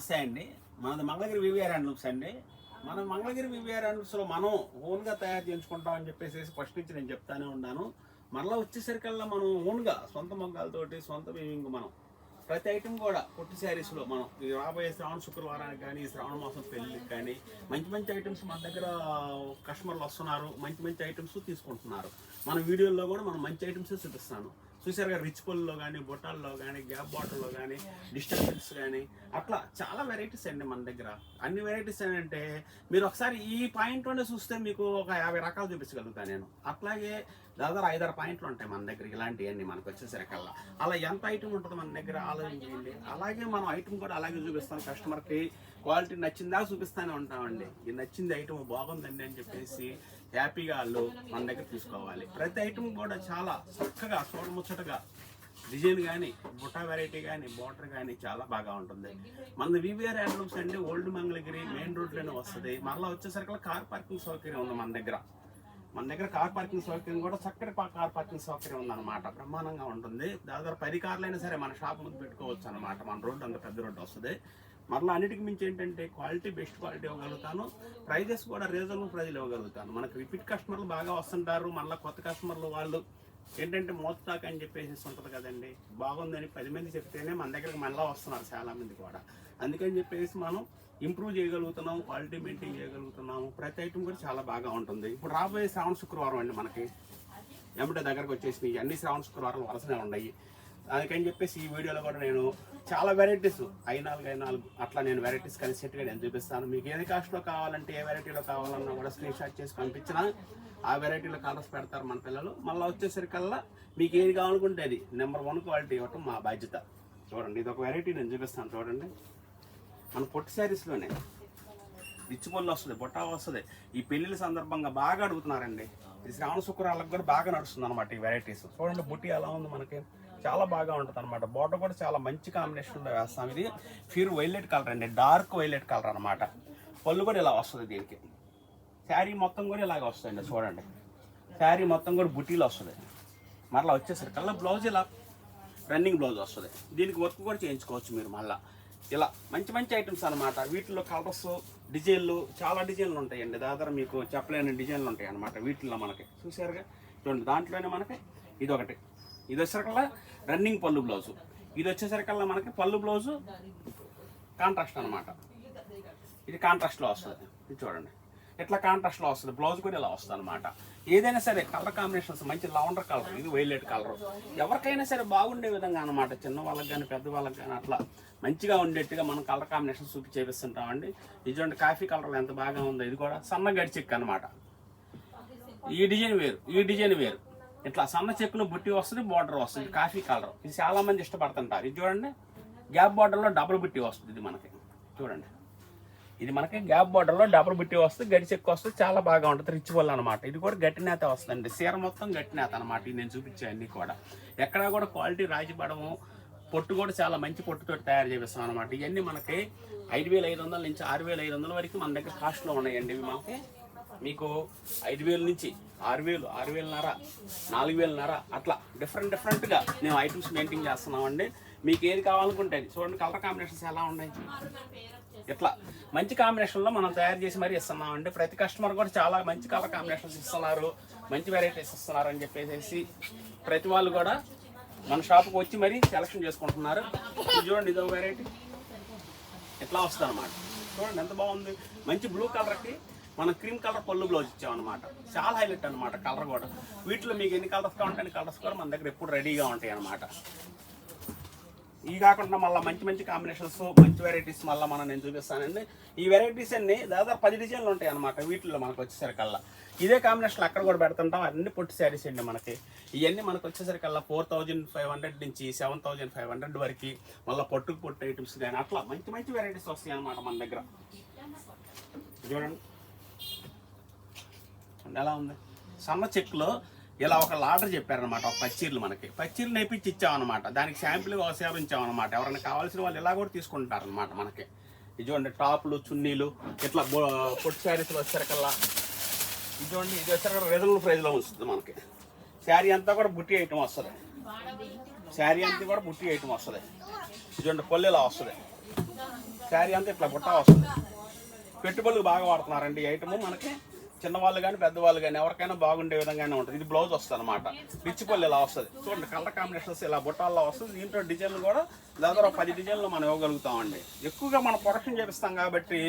నమస్తే అండి. మనది మంగళగిరి వివిఆర్ హ్యాండ్లూమ్స్ అండి. మనం మంగళగిరి వివిఆర్ హ్యాండ్లూమ్స్లో మనం ఓన్గా తయారు చేయించుకుంటామని చెప్పేసి ఫస్ట్ నుంచి నేను చెప్తానే ఉన్నాను. మరలా వచ్చేసరికల్లా మనం ఓన్గా సొంత మొగ్గాలతోటి సొంత వీవింగ్ మనం ప్రతి ఐటెం కూడా పొట్టి శారీస్లో మనం రాబోయే శ్రావణ శుక్రవారానికి కానీ శ్రావణ మాసం పెళ్ళికి కానీ మంచి మంచి ఐటమ్స్ మన దగ్గర కస్టమర్లు వస్తున్నారు. మంచి మంచి ఐటమ్స్ తీసుకుంటున్నారు. మన వీడియోల్లో కూడా మనం మంచి ఐటమ్స్ చూపిస్తాను. చూసారుగా రిచ్ పొల్లో కానీ బొటాల్లో కానీ గ్యాప్ బాటిల్లో కానీ డిస్టెన్స్ కానీ అట్లా చాలా వెరైటీస్ అండి మన దగ్గర. అన్ని వెరైటీస్ ఏంటంటే మీరు ఒకసారి ఈ పాయింట్లోనే చూస్తే మీకు ఒక 50 రకాలు చూపించగలుగుతాను నేను. అట్లాగే దాదాపు 5-6 పాయింట్లు ఉంటాయి మన దగ్గర. ఇలాంటివన్నీ మనకు వచ్చేసరికల్లా అలా ఎంత ఐటమ్ ఉంటుందో మన దగ్గర ఆలోచించండి. అలాగే మనం ఐటమ్ కూడా అలాగే చూపిస్తాం. కస్టమర్కి క్వాలిటీ నచ్చిందా చూపిస్తూనే ఉంటామండి. ఈ నచ్చింది ఐటమ్ బాగుందండి అని చెప్పేసి హ్యాపీగా వాళ్ళు మన దగ్గర తీసుకోవాలి. ప్రతి ఐటమ్ కూడా చాలా చక్కగా చూడముచ్చటగా డిజైన్ కానీ బుట్టా వెరైటీ కానీ బోర్డర్ కానీ చాలా బాగా ఉంటుంది. మన వివిఆర్ హ్యాండ్లూమ్స్ అండి ఓల్డ్ మంగళగిరి మెయిన్ రోడ్లోనే వస్తుంది. మరలా వచ్చేసరికి కార్ పార్కింగ్ సౌకర్యం ఉంది మన దగ్గర. కార్ పార్కింగ్ సౌకర్యం కూడా చక్కటి కార్ పార్కింగ్ సౌకర్యం ఉందన్నమాట. బ్రహ్మాండంగా ఉంటుంది. దాదాపు 10 కార్లు అయినా సరే మన షాప్ ముందు పెట్టుకోవచ్చు అనమాట. మన రోడ్డు అంత పెద్ద రోడ్డు వస్తుంది. మరలా అన్నిటికి మించి ఏంటంటే క్వాలిటీ బెస్ట్ క్వాలిటీ ఇవ్వగలుగుతాను. ప్రైజెస్ కూడా రీజనబుల్ ప్రైజ్లు ఇవ్వగలుగుతాను. మనకు రిపీట్ కస్టమర్లు బాగా వస్తుంటారు. మళ్ళీ కొత్త కస్టమర్లు వాళ్ళు ఏంటంటే మోస్తాక్ అని చెప్పేసి ఉంటుంది కదండి. బాగుందని 10 మంది చెప్తేనే మన దగ్గరికి మళ్ళీ వస్తున్నారు చాలామంది కూడా. అందుకని చెప్పేసి మనం ఇంప్రూవ్ చేయగలుగుతున్నాం, క్వాలిటీ మెయింటైన్ చేయగలుగుతున్నాము. ప్రతి ఐటమ్ కూడా చాలా బాగా ఉంటుంది. ఇప్పుడు రాబోయే శ్రావణ శుక్రవారం అండి మనకి ఎమ్మటే దగ్గరకు వచ్చేసినాయి. అన్ని శ్రావణ శుక్రవారాలు వరుసనే ఉన్నాయి. అందుకని చెప్పేసి ఈ వీడియోలో కూడా నేను చాలా వెరైటీస్ 5-4 అట్లా నేను వెరైటీస్ కానీ సెట్గా నేను చూపిస్తాను. మీకు ఏది కాస్ట్లో కావాలంటే ఏ వెరైటీలో కావాలన్నా కూడా స్క్రీన్ షాట్ చేసి పంపించినా ఆ వెరైటీలో కలర్స్ పెడతారు మన పిల్లలు. మళ్ళీ వచ్చేసరికల్లా మీకు ఏది కావాలనుకుంటే అది నెంబర్ 1 క్వాలిటీ ఇవ్వటం మా బాధ్యత. చూడండి, ఇది ఒక వెరైటీ నేను చూపిస్తాను. చూడండి, మన పొట్టి శారీస్లోనే రిచ్ పొల్లు వస్తుంది, బొట్టా వస్తుంది. ఈ పెళ్ళిళ్ళ సందర్భంగా బాగా అడుగుతున్నారండి. ఈ శ్రావణ శుక్రవారాలకు కూడా బాగా నడుస్తుంది అనమాట ఈ వెరైటీస్. చూడండి, బుట్టి ఎలా ఉంది మనకి, చాలా బాగా ఉంటుంది అనమాట. బోర్డర్ కూడా చాలా మంచి కాంబినేషన్లో వేస్తాం. ఇది ప్యూర్ వైలెట్ కలర్ అండి, డార్క్ వైలెట్ కలర్ అనమాట. పళ్ళు కూడా ఇలా వస్తుంది. దీనికి శారీ మొత్తం కూడా ఇలాగ వస్తుందండి. చూడండి, శారీ మొత్తం కూడా బుట్టీలో వస్తుంది. మరలా వచ్చేసరికల్లా బ్లౌజ్ ఇలా రన్నింగ్ బ్లౌజ్ వస్తుంది. దీనికి వర్క్ కూడా చేయించుకోవచ్చు మీరు. మళ్ళీ ఇలా మంచి మంచి ఐటమ్స్ అనమాట. వీటిలో కలర్స్ డిజైన్లు చాలా డిజైన్లు ఉంటాయండి. దాదాపు మీకు చెప్పలేని డిజైన్లు ఉంటాయి అనమాట వీటిల్లో మనకి. చూసారుగా, చూడండి, దాంట్లోనే మనకి ఇది ఒకటి. ఇది వచ్చేసరికల్లా రన్నింగ్ పళ్ళు బ్లౌజు. ఇది వచ్చేసరికల్లా మనకి పళ్ళు బ్లౌజు కాంట్రాస్ట్ అనమాట. ఇది కాంట్రాస్ట్లో వస్తుంది. ఇది చూడండి, ఇట్లా కాంట్రాస్ట్లో వస్తుంది. బ్లౌజ్ కూడా ఇలా వస్తుంది అనమాట. ఏదైనా సరే కలర్ కాంబినేషన్స్ మంచి లవండర్ కలర్, ఇది వైలెట్ కలర్, ఎవరికైనా సరే బాగుండే విధంగా అనమాట. చిన్న వాళ్ళకి కానీ పెద్ద వాళ్ళకి కానీ అట్లా మంచిగా ఉండేట్టుగా మనం కలర్ కాంబినేషన్స్ చూపి చేపిస్తుంటామండి. ఇది చూడండి, కాఫీ కలర్ ఎంత బాగా ఉందో. ఇది కూడా సన్న గడి చెక్ అనమాట. ఈ డిజైన్ వేరు, ఈ డిజైన్ వేరు. ఇట్లా సన్న చెక్కులో బుట్టి వస్తుంది, బార్డర్ వస్తుంది. కాఫీ కలర్ ఇది చాలా మంది ఇష్టపడుతుంటారు. ఇది చూడండి, గ్యాప్ బార్డర్లో డబుల్ బుట్టి వస్తుంది. ఇది మనకి చూడండి, ఇది మనకి గ్యాప్ బార్డర్లో డబుల్ బుట్టి వస్తుంది, గడి చెక్కు వస్తుంది. చాలా బాగా ఉంటుంది. రిచ్ వల్ల అనమాట. ఇది కూడా గట్టి నేత వస్తుందండి. చీర మొత్తం గట్టి నేత అనమాట. ఇది నేను చూపించే అన్నీ కూడా ఎక్కడా కూడా క్వాలిటీ రాజీపడము. పొట్టు కూడా చాలా మంచి పొట్టుతో తయారు చేపిస్తాం అనమాట. ఇవన్నీ మనకి 5,500 నుంచి 6,500 వరకు మన దగ్గర కాస్ట్లో ఉన్నాయండి. ఇవి మనకి మీకు 5,000 నుంచి 6,000, 6,500, 4,500 అట్లా డిఫరెంట్గా మేము ఐటమ్స్ మెయింటైన్ చేస్తున్నామండి. మీకు ఏది కావాలనుకుంటే చూడండి, కలర్ కాంబినేషన్స్ ఎలా ఉన్నాయి. ఇట్లా మంచి కాంబినేషన్లో మనం తయారు చేసి మరీ ఇస్తున్నామండి. ప్రతి కస్టమర్ కూడా చాలా మంచి కలర్ కాంబినేషన్స్ ఇస్తున్నారు, మంచి వెరైటీస్ ఇస్తున్నారు అని చెప్పేసి ప్రతి వాళ్ళు కూడా మన షాప్కి వచ్చి మరీ సెలెక్షన్ చేసుకుంటున్నారు. చూడండి, ఇదో వెరైటీ ఇట్లా వస్తుంది అనమాట. చూడండి ఎంత బాగుంది. మంచి బ్లూ కలర్కి మనం క్రీమ్ కలర్ పళ్ళు బ్లౌజ్ ఇచ్చామన్నమాట. చాలా హైలైట్ అనమాట కలర్ కూడా. వీటిలో మీకు ఎన్ని కలర్స్ కావాలంటే కలర్స్ కూడా మన దగ్గర ఎప్పుడు రెడీగా ఉంటాయి అన్నమాట. ఇవి కాకుండా మళ్ళీ మంచి మంచి కాంబినేషన్స్, మంచి వెరైటీస్ మళ్ళీ నేను చూపిస్తానండి. ఈ వెరైటీస్ అన్ని దాదాపు 10 డిజైన్లు ఉంటాయి అనమాట. వీటిలో మనకు వచ్చేసరికల్లా ఇదే కాంబినేషన్ అక్కడ కూడా పెడుతుంటాం. అన్ని పొట్టి శారీస్ అండి మనకి. ఇవన్నీ మనకు వచ్చేసరికల్లా 4,500 నుంచి 7,500 వరకు మళ్ళీ పొట్టు ఐటమ్స్ కానీ అట్లా మంచి మంచి వెరైటీస్ వస్తాయి అనమాట మన దగ్గర. చూడండి ఎలా ఉంది. సన్న చెక్లో ఇలా ఒక లాడర్ చెప్పారనమాట. ఒక పచ్చీర్లు మనకి పచ్చీర్లు నేర్పించి ఇచ్చామన్నమాట. దానికి శాంపుల్గా ఒక సేవ ఇచ్చామన్నమాట. ఎవరైనా కావాల్సిన వాళ్ళు ఇలా కూడా తీసుకుంటారనమాట మనకి. ఇది చూడండి, టాపులు, చున్నీలు ఇట్లా పొట్టి శారీస్లో వచ్చేసరికల్లా ఇది చూడండి, ఇది వచ్చేసరికి రీజనబుల్ ప్రైస్లో వస్తుంది మనకి. శారీ అంతా కూడా బుట్టి ఐటమ్ వస్తుంది. శారీ అంతా కూడా బుట్టి ఐటమ్ వస్తుంది. ఇది చూడండి, పళ్ళు ఇలా వస్తుంది. శారీ అంతా ఇట్లా బుట్ట వస్తుంది. పెట్టుబడులు బాగా వాడుతున్నారండి. ఈ ఐటమ్ మనకి చిన్నవాళ్ళు కానీ పెద్దవాళ్ళు కానీ ఎవరికైనా బాగుండే విధంగానే ఉంటుంది. ఇది బ్లౌజ్ వస్తుంది అనమాట. రిచ్ పళ్ళు ఇలా వస్తుంది చూడండి. కలర్ కాంబినేషన్స్ ఇలా బుట్టాల్లో వస్తుంది. దీంట్లో డిజైన్లు కూడా దాదాపు 10 డిజైన్లు మనం ఇవ్వగలుగుతామండి. ఎక్కువగా మనం ప్రొడక్షన్ చేపిస్తాం కాబట్టి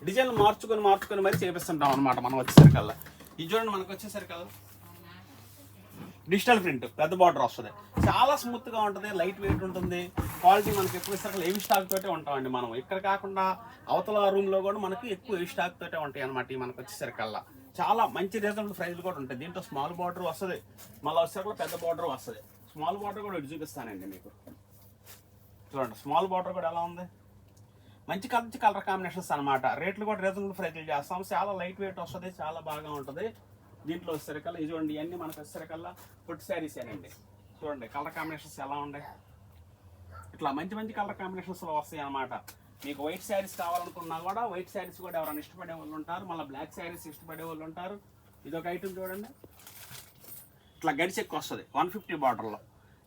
డిజైన్లు మార్చుకొని మరీ చేపిస్తుంటాం అనమాట. మనం వచ్చేసరికల్లా ఇది చూడండి. మనకు వచ్చేసరికల్లా డిజిటల్ ప్రింట్ పెద్ద బార్డర్ వస్తుంది. చాలా స్మూత్గా ఉంటుంది, లైట్ వెయిట్ ఉంటుంది. క్వాలిటీ మనకి ఎక్కువ ఇస్తారు. హెవీ స్టాక్ తోటే ఉంటామండి మనం. ఇక్కడ కాకుండా అవతల రూమ్లో కూడా మనకి ఎక్కువ హెవీ స్టాక్ తోటే ఉంటాయి అనమాట. మనకు వచ్చేసరికల్లా చాలా మంచి రీజనబుల్ ప్రైస్లు కూడా ఉంటాయి. దీంట్లో స్మాల్ బార్డర్ వస్తుంది, మళ్ళీ వచ్చేసరికి పెద్ద బార్డర్ వస్తుంది. స్మాల్ బార్డర్ కూడా ఇటు చూపిస్తానండి మీకు. చూడండి స్మాల్ బార్డర్ కూడా ఎలా ఉంది. మంచి కలర్ కాంబినేషన్స్ అనమాట. రేట్లు కూడా రీజనబుల్ ప్రైస్లు చేస్తాం. చాలా లైట్ వెయిట్ వస్తుంది, చాలా బాగా ఉంటుంది. దీంట్లో వచ్చేసరికల్లా ఇది చూడండి. ఇవన్నీ మనకు వచ్చేసరికల్లా పొట్టి శారీస్ ఏనండి. చూడండి కలర్ కాంబినేషన్స్ ఎలా ఉన్నాయి. ఇట్లా మంచి కలర్ కాంబినేషన్స్లో వస్తాయి అన్నమాట. మీకు వైట్ శారీస్ కావాలనుకున్నా కూడా వైట్ శారీస్ కూడా ఎవరైనా ఇష్టపడే వాళ్ళు ఉంటారు. మళ్ళీ బ్లాక్ శారీస్ ఇష్టపడే వాళ్ళు ఉంటారు. ఇది ఒక ఐటమ్ చూడండి. ఇట్లా గడిచి ఎక్కువ వస్తుంది 150 బార్డర్లో.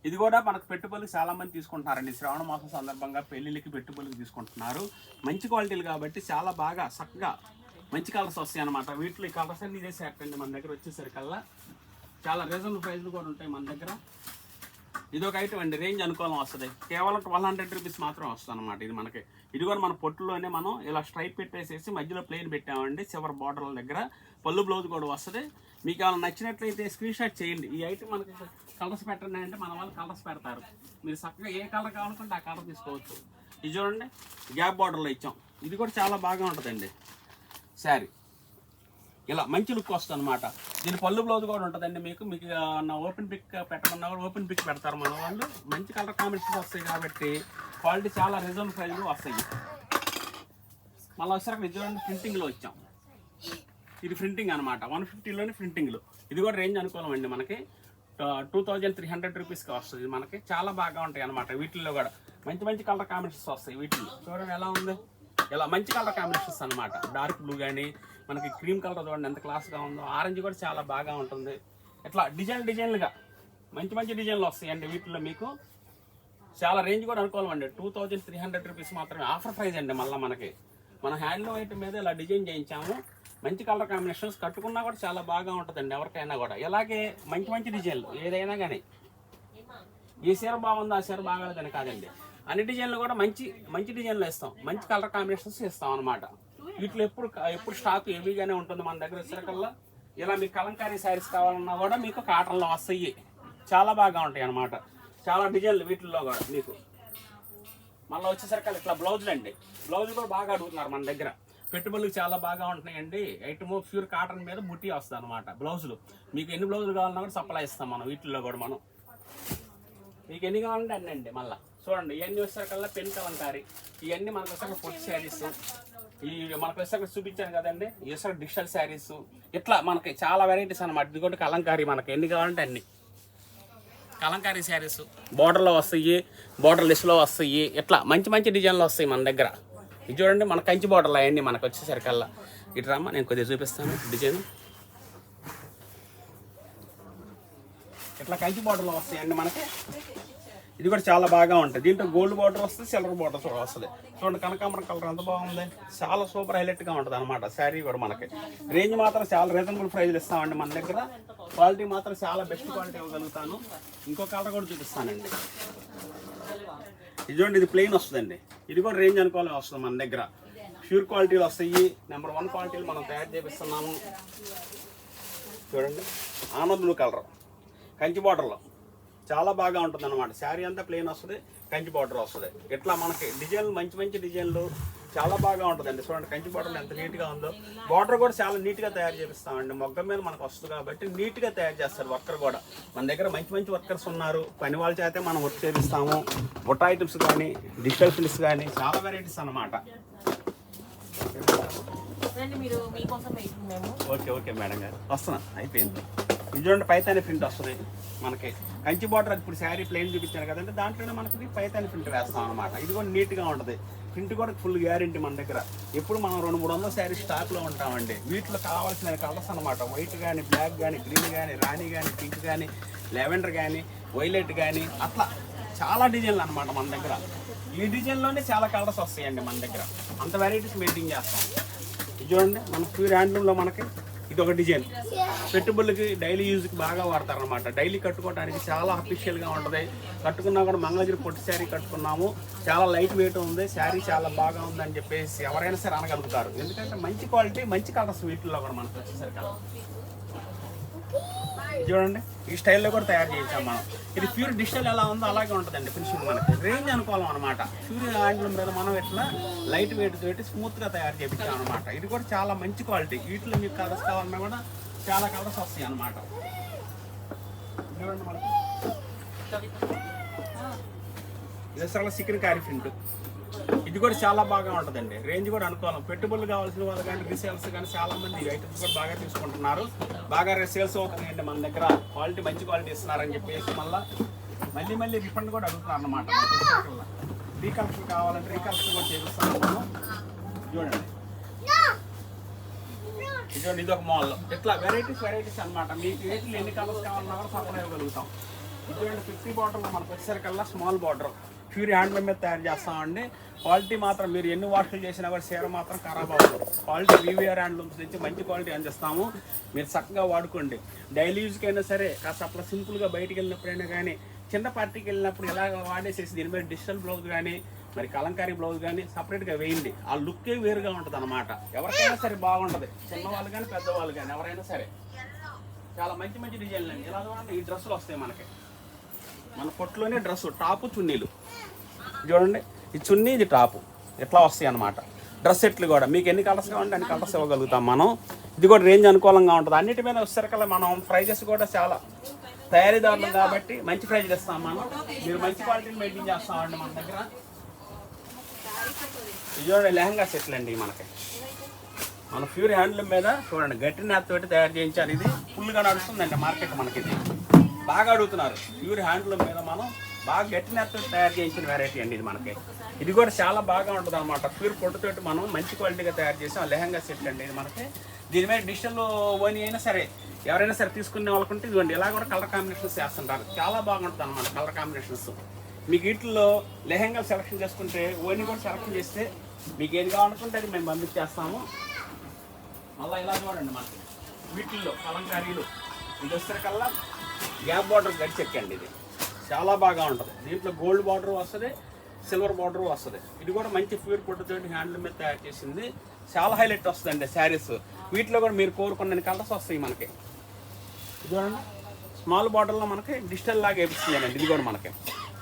ఇది కూడా మనకు పెట్టుబడులకు చాలామంది తీసుకుంటున్నారండి. శ్రావణ మాసం సందర్భంగా పెళ్ళిళ్ళకి పెట్టుబడులకు తీసుకుంటున్నారు. మంచి క్వాలిటీలు కాబట్టి చాలా బాగా చక్కగా మంచి కలర్స్ వస్తాయి అన్నమాట. వీటిలో ఈ కలర్స్ అన్ని ఇదే సెట్ అండి. మన దగ్గర వచ్చేసరికల్లా చాలా రీజనబుల్ ప్రైస్లు కూడా ఉంటాయి మన దగ్గర. ఇది ఒక ఐటమ్ అండి. రేంజ్ అనుకూలం వస్తుంది. కేవలం 1200 రూపీస్ మాత్రం వస్తుంది అనమాట. ఇది మనకి ఇది కూడా మన పొట్టులోనే మనం ఇలా స్ట్రైప్ పెట్టేసేసి మధ్యలో ప్లెయిన్ పెట్టామండి. చివరి బార్డర్ల దగ్గర పళ్ళు బ్లౌజ్ కూడా వస్తుంది. మీకు ఏమైనా నచ్చినట్లయితే స్క్రీన్ షాట్ చేయండి. ఈ ఐటమ్ మనకి కలర్స్ పెట్టండి అంటే మన వాళ్ళు కలర్స్ పెడతారు. మీరు చక్కగా ఏ కలర్ కావాలనుకుంటే ఆ కలర్ తీసుకోవచ్చు. ఇది చూడండి గ్యాప్ బార్డర్లో ఇచ్చాం. ఇది కూడా చాలా బాగా ఉంటుందండి శారీ. ఇలా మంచి లుక్ వస్తుంది అనమాట. దీని పళ్ళు బ్లౌజ్ కూడా ఉంటుందండి. మీకు నా ఓపెన్ పిక్ పెట్టమన్నా కూడా ఓపెన్ పిక్ పెడతారు మన వాళ్ళు. మంచి కలర్ కాంబినేషన్స్ వస్తాయి కాబట్టి క్వాలిటీ చాలా రీజనబుల్ ప్రైస్లో వస్తాయి. మళ్ళీ వచ్చాక ఇది చూడండి ప్రింటింగ్లో వచ్చాం. ఇది ప్రింటింగ్ అనమాట. 150లోనే ప్రింటింగ్లో. ఇది కూడా రేంజ్ అనుకూలం అండి. మనకి 2300 రూపీస్కి వస్తుంది. మనకి చాలా బాగా ఉంటాయి అనమాట. వీటిల్లో కూడా మంచి కలర్ కాంబినేషన్స్ వస్తాయి. వీటిల్లో చూడండి ఎలా ఉంది. ఇలా మంచి కలర్ కాంబినేషన్స్ అనమాట. డార్క్ బ్లూ కానీ మనకి క్రీమ్ కలర్ చూడండి ఎంత క్లాస్గా ఉందో. ఆరెంజ్ కూడా చాలా బాగా ఉంటుంది. ఇట్లా డిజైన్లుగా మంచి డిజైన్లు వస్తాయండి. వీటిలో మీకు చాలా రేంజ్ కూడా అనుకోవాలి అండి. 2300 రూపీస్ మాత్రమే ఆఫర్ ప్రైస్ అండి. మళ్ళీ మనకి మన హ్యాండ్లూమ్ ఐటమ్ మీద ఇలా డిజైన్ చేయించాము. మంచి కలర్ కాంబినేషన్స్ కట్టుకున్నా కూడా చాలా బాగా ఉంటుందండి ఎవరికైనా కూడా. ఇలాగే మంచి డిజైన్లు ఏదైనా కానీ ఈ చీర బాగుంది ఆ చీర బాగాలేదని కాదండి. అన్ని డిజైన్లు కూడా మంచి డిజైన్లు ఇస్తాం. మంచి కలర్ కాంబినేషన్స్ ఇస్తాం అనమాట. వీటిలో ఎప్పుడు స్టాక్ హెవీగానే ఉంటుంది మన దగ్గర వచ్చేసరికల్లా. ఇలా మీకు కలంకారీ శారీస్ కావాలన్నా కూడా మీకు కాటన్లో వస్తాయి. చాలా బాగా ఉంటాయి అన్నమాట. చాలా డిజైన్లు వీటిల్లో కూడా మీకు. మళ్ళీ వచ్చేసరికి ఇట్లా బ్లౌజులు అండి. బ్లౌజులు కూడా బాగా అడుగుతున్నారు మన దగ్గర. పెట్టుబడులు చాలా బాగా ఉంటున్నాయండి. ఐటమ్ ప్యూర్ కాటన్ మీద బుట్టి వస్తుంది అనమాట. బ్లౌజులు మీకు ఎన్ని బ్లౌజులు కావాలన్నా కూడా సప్లై ఇస్తాం మనం. వీటిల్లో కూడా మనం మీకు ఎన్ని కావాలంటే అన్నీ అండి. మళ్ళీ చూడండి ఇవన్నీ వచ్చేసరికల్లా పెన్ కలంకారీ. ఇవన్నీ మనకు వచ్చాక పొట్టి శారీస్. ఈ మనకు వచ్చాక చూపించాను కదండి. ఈ వచ్చాక డిజిటల్ శారీస్. ఇట్లా మనకి చాలా వెరైటీస్ అనమాట. ఇది కూడా కలంకారీ. మనకి ఎన్ని కావాలంటే అన్ని కలంకారీ శారీస్. బార్డర్లో వస్తాయి, బార్డర్ లెస్లో వస్తాయి. ఇట్లా మంచి డిజైన్లు వస్తాయి మన దగ్గర. ఇది చూడండి మన కంచి బార్డర్లు అవన్నీ మనకు వచ్చేసరికల్లా. ఇటు రామ్మా నేను కొద్దిగా చూపిస్తాను డిజైన్. ఇట్లా కంచి బార్డర్లో వస్తాయండి మనకి. ఇది కూడా చాలా బాగా ఉంటుంది. దీంట్లో గోల్డ్ బార్డర్ వస్తుంది, సిల్వర్ బార్డర్ కూడా వస్తుంది. చూడండి కనకాంబరం కలర్ ఎంత బాగుంది. చాలా సూపర్ హైలైట్గా ఉంటుంది అనమాట శారీ కూడా మనకి. రేంజ్ మాత్రం చాలా రీజనబుల్ ప్రైజ్లు ఇస్తామండి మన దగ్గర. క్వాలిటీ మాత్రం చాలా బెస్ట్ క్వాలిటీ ఇవ్వగలుగుతాను. ఇంకో కలర్ కూడా చూపిస్తానండి. ఇది చూడండి ఇది ప్లెయిన్ వస్తుందండి. ఇది కూడా రేంజ్ అనుకోవాలి వస్తుంది మన దగ్గర. ప్యూర్ క్వాలిటీలు వస్తాయి. నెంబర్ 1 క్వాలిటీలు మనం తయారు చేపిస్తున్నాము. చూడండి ఆనంద్ బ్లూ కలర్ కంచి బార్డర్లో చాలా బాగా ఉంటుంది అనమాట. శారీ అంతా ప్లెయిన్ వస్తుంది, కంచి బార్డర్ వస్తుంది. ఇట్లా మనకి డిజైన్లు మంచి డిజైన్లు చాలా బాగా ఉంటుందండి. చూడండి కంచి బార్డర్లు ఎంత నీట్గా ఉందో. బార్డర్ కూడా చాలా నీట్గా తయారు చేపిస్తామండి. మొగ్గ మీద మనకు వస్తుంది కాబట్టి నీట్గా తయారు చేస్తారు వర్కర్ కూడా. మన దగ్గర మంచి వర్కర్స్ ఉన్నారు. పని వాళ్ళ చేతే మనం వర్క్ చేపిస్తాము. బుట్ట ఐటమ్స్ కానీ డిజిటల్ ఫిల్స్ కానీ చాలా వెరైటీస్ అనమాట. ఓకే మేడం గారు వస్తున్నా అయిపోయింది. ఇది చూడండి పైతాని ప్రింట్ వస్తుంది మనకి. కంచి బార్డర్ ఇప్పుడు శారీ ప్లెయిన్ చూపించాను కదండి. దాంట్లోనే మనకి పైతాని ప్రింట్ వేస్తాం అనమాట. ఇది కూడా నీట్గా ఉంటుంది. ప్రింట్ కూడా ఫుల్ గ్యారెంటీ మన దగ్గర. ఎప్పుడు మనం 200-300 శారీ స్టాక్లో ఉంటామండి. వీటిలో కావాల్సిన కలర్స్ అనమాట. వైట్ కానీ, బ్లాక్ కానీ, గ్రీన్ కానీ, రాణి కానీ, పింక్ కానీ, లెవెండర్ కానీ, వైలెట్ కానీ అట్లా చాలా డిజైన్లు అనమాట మన దగ్గర. ఈ డిజైన్లోనే చాలా కలర్స్ వస్తాయండి మన దగ్గర, అంత వెరైటీస్ మెయింటైన్ చేస్తాం. ఇది చూడండి మన ప్యూర్ హ్యాండ్లూమ్లో మనకి ఇది ఒక డిజైన్, పెట్టుబడులకి డైలీ యూజ్కి బాగా వాడతారు అనమాట. డైలీ కట్టుకోవడానికి చాలా అఫీషియల్గా ఉంటుంది. కట్టుకున్నా కూడా మంగళగిరి పొట్టి శారీ కట్టుకున్నాము, చాలా లైట్ వెయిట్ ఉంది, శారీ చాలా బాగా ఉందని చెప్పేసి ఎవరైనా సరే అనగలుగుతారు. ఎందుకంటే మంచి క్వాలిటీ, మంచి కలర్స్ వీటిల్లో కూడా మనకు వచ్చేసరికి. చూడండి ఈ స్టైల్లో కూడా తయారు చేయించాం మనం. ఇది ప్యూర్ డిజిటల్ ఎలా ఉందో అలాగే ఉంటుందండి ఫినిషింగ్. మనకి రేంజ్ అనుకోవాలి అనమాట. ప్యూర్ హ్యాండ్లూమ్ మీద మనం ఇట్లా లైట్ వెయిట్ తోటి స్మూత్గా తయారు చేయించాం అనమాట. ఇది కూడా చాలా మంచి క్వాలిటీ. వీటిలో మీకు కలర్స్ కావాలన్నా కూడా చాలా కలర్స్ వస్తాయి అనమాట. చూడండి మనకి ఇది అసలు చికెన్ క్యారీ ప్రింట్, ఇది కూడా చాలా బాగా ఉంటుందండి. రేంజ్ కూడా అనుకోవాలి. పెట్టుబడులు కావాల్సిన వాళ్ళు కానీ రీసేల్స్ కానీ చాలా మంది ఐటమ్స్ కూడా బాగా తీసుకుంటున్నారు, బాగా సేల్స్ అవుతున్నాయండి మన దగ్గర. క్వాలిటీ మంచి క్వాలిటీ ఇస్తున్నారని చెప్పేసి మళ్ళీ రిఫండ్ కూడా అడుగుతున్నారు అన్నమాట. రీకలెక్షన్ కావాలంటే రీకలెక్షన్ కూడా చేపిస్తున్నాము. చూడండి చూడండి ఇది ఒక మాల్లో ఇట్లా వెరైటీస్ అనమాట. మీకు వీటిలో ఎన్ని కలర్స్ కావాలన్నా కూడా సప్లై ఇవ్వగలుగుతాం. చూడండి 50 బార్డర్లో మనకు వచ్చేసరికల్లా స్మాల్ బార్డర్ ప్యూర్ హ్యాండ్లూమ్ మీద తయారు చేస్తామండి. క్వాలిటీ మాత్రం మీరు ఎన్ని వాషులు చేసినా కూడా చీర మాత్రం ఖరాబ్ అవ్వదు. క్వాలిటీ వివిఆర్ హ్యాండ్లూమ్స్ నుంచి మంచి క్వాలిటీ అందిస్తాము. మీరు చక్కగా వాడుకోండి. డైలీ యూజ్కి అయినా సరే, కాస్త అట్లా సింపుల్గా బయటికి వెళ్ళినప్పుడైనా కానీ, చిన్న పార్టీకి వెళ్ళినప్పుడు ఇలాగ వాడేసేసి దీని మీద డిజిటల్ బ్లౌజ్ కానీ మరి కలంకారీ బ్లౌజ్ కానీ సపరేట్గా వేయండి. ఆ లుక్కే వేరుగా ఉంటుంది అనమాట. ఎవరికైనా సరే బాగుంటుంది, చిన్నవాళ్ళు కానీ పెద్దవాళ్ళు కానీ ఎవరైనా సరే. చాలా మంచి డిజైన్లు అండి. ఇలా చూడండి ఈ డ్రెస్సులు వస్తాయి మనకి. మన పొట్టులోనే డ్రెస్సు, టాపు చున్నీలు. చూడండి ఈ చున్నీ, ఇది టాపు, ఇట్లా వస్తాయి అనమాట. డ్రెస్ సెట్లు కూడా మీకు ఎన్ని కలర్స్ కావాలంటే అన్ని కలర్స్ ఇవ్వగలుగుతాం మనం. ఇది కూడా రేంజ్ అనుకూలంగా ఉంటుంది. అన్నిటి మీద వచ్చేసరికల్లా మనం ప్రైజెస్ కూడా చాలా తయారీదారులు కాబట్టి మంచి ప్రైజ్లు ఇస్తాం మనం. మీరు మంచి క్వాలిటీని మెయింటైన్ చేస్తామండి మన దగ్గర. ఇది చూడండి లెహంగా సెట్లు అండి మనకి. మన ప్యూర్ హ్యాండ్లూమ్ మీద చూడండి గట్టి నేతతోటి తయారు చేయించారు. ఇది ఫుల్గా నడుస్తుందండి మార్కెట్ మనకి. ఇది బాగా అడుగుతున్నారు. ప్యూర్ హ్యాండ్లూమ్ మీద మనం బాగా గట్టి నేతతో తయారు చేయించిన వెరైటీ అండి ఇది మనకి. ఇది కూడా చాలా బాగా ఉంటుంది అనమాట. ప్యూర్ పొట్టుతోటి మనం మంచి క్వాలిటీగా తయారు చేసాం లెహంగా సెట్ అండి ఇది మనకి. దీని మీద డిజిటల్ ఓని అయినా సరే ఎవరైనా సరే తీసుకునే వాళ్ళకుంటే ఇదిగోండి ఇలా కూడా కలర్ కాంబినేషన్స్ చేస్తుంటారు. చాలా బాగుంటుంది అనమాట కలర్ కాంబినేషన్స్. మీకు వీటిల్లో లెహంగాలు సెలెక్షన్ చేసుకుంటే ఓని కూడా సెలెక్షన్ చేస్తే మీకు ఏది కావాలనుకుంటే అది మేము పంపించేస్తాము. మళ్ళీ ఇలా చూడండి మనకి వీటిల్లో కలంకారీలు. ఇది వచ్చేసరికల్లా గ్యాప్ బార్డర్ గడి చెక్కండి. ఇది చాలా బాగా ఉంటుంది. దీంట్లో గోల్డ్ బార్డర్ వస్తుంది, సిల్వర్ బార్డర్ వస్తుంది. ఇది కూడా మంచి ప్యూర్ పొట్టుతోటి హ్యాండ్లూమ్ మీద తయారు చేసింది. చాలా హైలైట్ వస్తుందండి శారీస్. వీటిలో కూడా మీరు కోరుకున్న కలర్స్ వస్తాయి మనకి. చూడండి స్మాల్ బార్డర్లో మనకి డిజిటల్ లాగా వేపిస్తుందండి. ఇది కూడా మనకి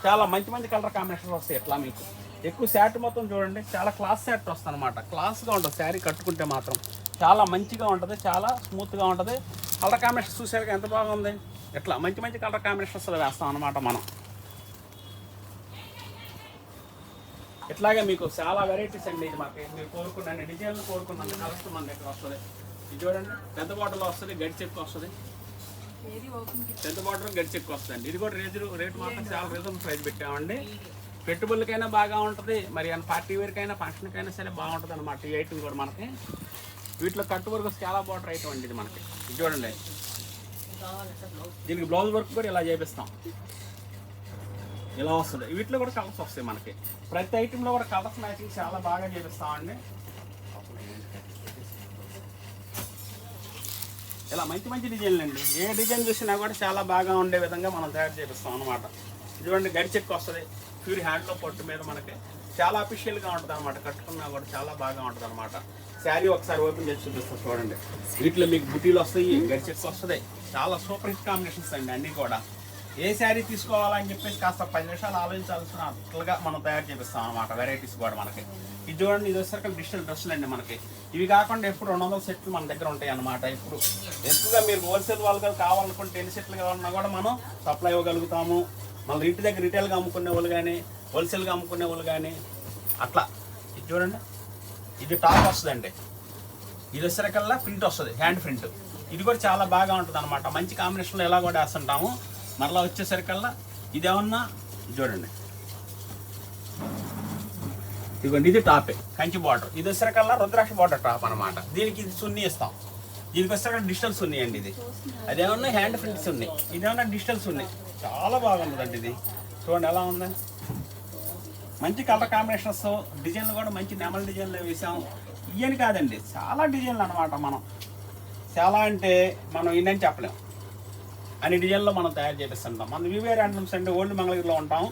చాలా మంచి కలర్ కాంబినేషన్స్ వస్తాయి. ఎట్లా మీకు ఎక్కువ శారీ మొత్తం చూడండి చాలా క్లాస్ శారీ వస్తుంది అనమాట. క్లాస్గా ఉంటుంది శారీ కట్టుకుంటే మాత్రం చాలా మంచిగా ఉంటుంది, చాలా స్మూత్గా ఉంటుంది. కలర్ కాంబినేషన్ చూసారు ఎంత బాగుంది. ఇట్లా మంచి కలర్ కాంబినేషన్స్ వేస్తాం అనమాట మనం. ఇట్లాగే మీకు చాలా వెరైటీస్ అండి. ఇది మాకు మీరు కోరుకున్న డిజైన్లు కోరుకున్న కలర్స్ మన దగ్గర వస్తుంది. ఇది చూడండి పెద్ద బాటిల్లో వస్తుంది, గడి చెక్కు వస్తుంది. పెద్ద బాటిల్ గడి చెక్కు వస్తుంది. ఇది కూడా రేటు మాత్రం చాలా రీజనబుల్ ప్రైస్ పెట్టామండి. పెట్టుబడులకైనా బాగా ఉంటుంది, మరి పార్టీ వేర్కైనా ఫంక్షన్కైనా సరే బాగుంటుంది అనమాట. ఈ ఐటమ్ కూడా మనకి వీటిలో కట్టు వర్క్ చాలా బార్డర్ ఐటమ్ అండి ఇది మనకి. ఇది చూడండి దీనికి బ్లౌజ్ వర్క్ కూడా ఇలా చేపిస్తాం. ఇలా వస్తుంది. వీటిలో కూడా కలర్స్ వస్తాయి మనకి. ప్రతి ఐటెంలో కూడా కలర్స్ మ్యాచింగ్ చాలా బాగా చేపిస్తామండి. ఇలా మంచి డిజైన్లు అండి. ఏ డిజైన్ చూసినా కూడా చాలా బాగా ఉండే విధంగా మనం తయారు చేపిస్తాం అనమాట. చూడండి గడి చెక్కు వస్తుంది. ప్యూర్ హ్యాండ్లో పొట్టు మీద మనకి చాలా అఫీషియల్గా ఉంటుంది అనమాట. కట్టుకున్నా కూడా చాలా బాగా ఉంటుంది అనమాట. శారీ ఒకసారి ఓపెన్ చేసి చూపిస్తాం చూడండి. వీటిలో మీకు బుటీలు వస్తాయి, గడి చెక్కు వస్తుంది. చాలా సూపర్ హిట్ కాంబినేషన్స్ అండి అన్నీ కూడా. ఏ శారీ తీసుకోవాలని చెప్పేసి కాస్త 10 నిమిషాలు ఆలోచించాల్సిన అట్లుగా మనం తయారు చేపిస్తాం అనమాట. వెరైటీస్ కూడా మనకి. ఇది చూడండి ఇది వచ్చేసరికి డిజిటల్ డ్రెస్సులు అండి మనకి. ఇవి కాకుండా ఎప్పుడు 200 సెట్లు మన దగ్గర ఉంటాయి అన్నమాట. ఇప్పుడు ఎక్కువగా మీరు హోల్సేల్ వాళ్ళకి కావాలనుకుంటే ఎన్ని సెట్లు కావాలన్నా కూడా మనం సప్లై ఇవ్వగలుగుతాము. మళ్ళీ ఇంటి దగ్గర రిటైల్గా అమ్ముకునే వాళ్ళు కానీ హోల్సేల్గా అమ్ముకునే వాళ్ళు కానీ అట్లా. ఇది చూడండి ఇది టాప్ వస్తుందండి. ఇది వచ్చేసరికల్లా ప్రింట్ వస్తుంది, హ్యాండ్ ప్రింట్. ఇది కూడా చాలా బాగా ఉంటుంది అనమాట. మంచి కాంబినేషన్లో ఎలా కూడా వేస్తుంటాము. మరలా వచ్చేసరికల్లా ఇదేమన్నా చూడండి ఇదిగోండి ఇది టాపే కంచి బార్డర్. ఇది వచ్చేసరికల్లా రుద్రాక్ష బార్డర్ టాప్ అనమాట. దీనికి ఇది సున్ని ఇస్తాం. దీనికి వచ్చేసరికి డిజిటల్ సున్ని అండి. ఇది అదేమన్నా హ్యాండ్ ప్రింట్ సున్ని, ఇదేమన్నా డిజిటల్ సున్ని. చాలా బాగుంటుందండి ఇది. చూడండి ఎలా ఉంది. మంచి కలర్ కాంబినేషన్స్, డిజైన్లు కూడా మంచి నెమల్ డిజైన్లు వేసాం. ఇవని కాదండి, చాలా డిజైన్లు అనమాట. మనం చాలా అంటే మనం ఇన్నని చెప్పలేము, అన్ని డిజైన్లో మనం తయారు చేపిస్తుంటాం. మన వివిఆర్ హ్యాండ్లూమ్స్ అంటే ఓల్డ్ మంగళగిరిలో ఉంటాం,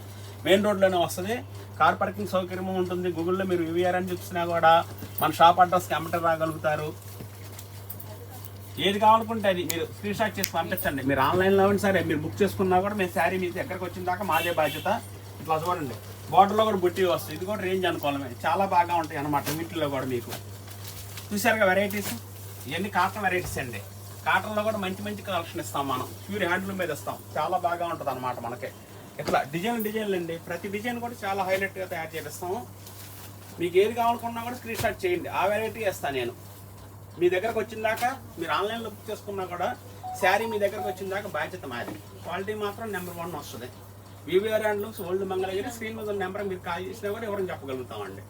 మెయిన్ రోడ్లోనే వస్తుంది. కార్ పార్కింగ్ సౌకర్యం ఉంటుంది. గూగుల్లో మీరు వివిఆర్ అని చూసినా కూడా మన షాప్ అడ్రస్కి అమ్మటం రాగలుగుతారు. ఏది కావాలనుకుంటే అది మీరు స్క్రీన్ షాట్ చేసి పంపించండి. మీరు ఆన్లైన్లో సరే మీరు బుక్ చేసుకున్నా కూడా మేము శారీ మీ దగ్గరకు వచ్చిన దాకా మాదే బాధ్యత. ఇట్లా చూడండి, బార్డర్లో కూడా బుట్టి వస్తుంది. ఇది కూడా రేంజ్ అనుకోవడమే, చాలా బాగా ఉంటాయి అన్నమాట. వీటిలో కూడా మీకు చూసారుగా వెరైటీస్, ఇవన్నీ కాటన్ వెరైటీస్ అండి. కాటన్లో కూడా మంచి మంచి కలెక్షన్ ఇస్తాం మనం, ప్యూర్ హ్యాండ్లూమ్ మీద ఇస్తాం. చాలా బాగా ఉంటుంది అనమాట మనకి. ఇట్లా డిజైన్లు అండి, ప్రతి డిజైన్ కూడా చాలా హైలైట్గా తయారు చేపిస్తాము. మీకు ఏది కావాలనుకున్నా కూడా స్క్రీన్ షాట్ చేయండి, ఆ వెరైటీ వేస్తాను నేను. మీ దగ్గరకు వచ్చిన దాకా మీరు ఆన్లైన్లో బుక్ చేసుకున్నా కూడా శారీ మీ దగ్గరకు వచ్చిన దాకా బాధ్యత మాది. క్వాలిటీ మాత్రం నెంబర్ 1 వస్తుంది. VVR handlooms old Mangalagiri. Screen మీద నెంబర్ మీరు కాల్ చేసినా కూడా ఎవరైనా చెప్పగలుగుతామండి.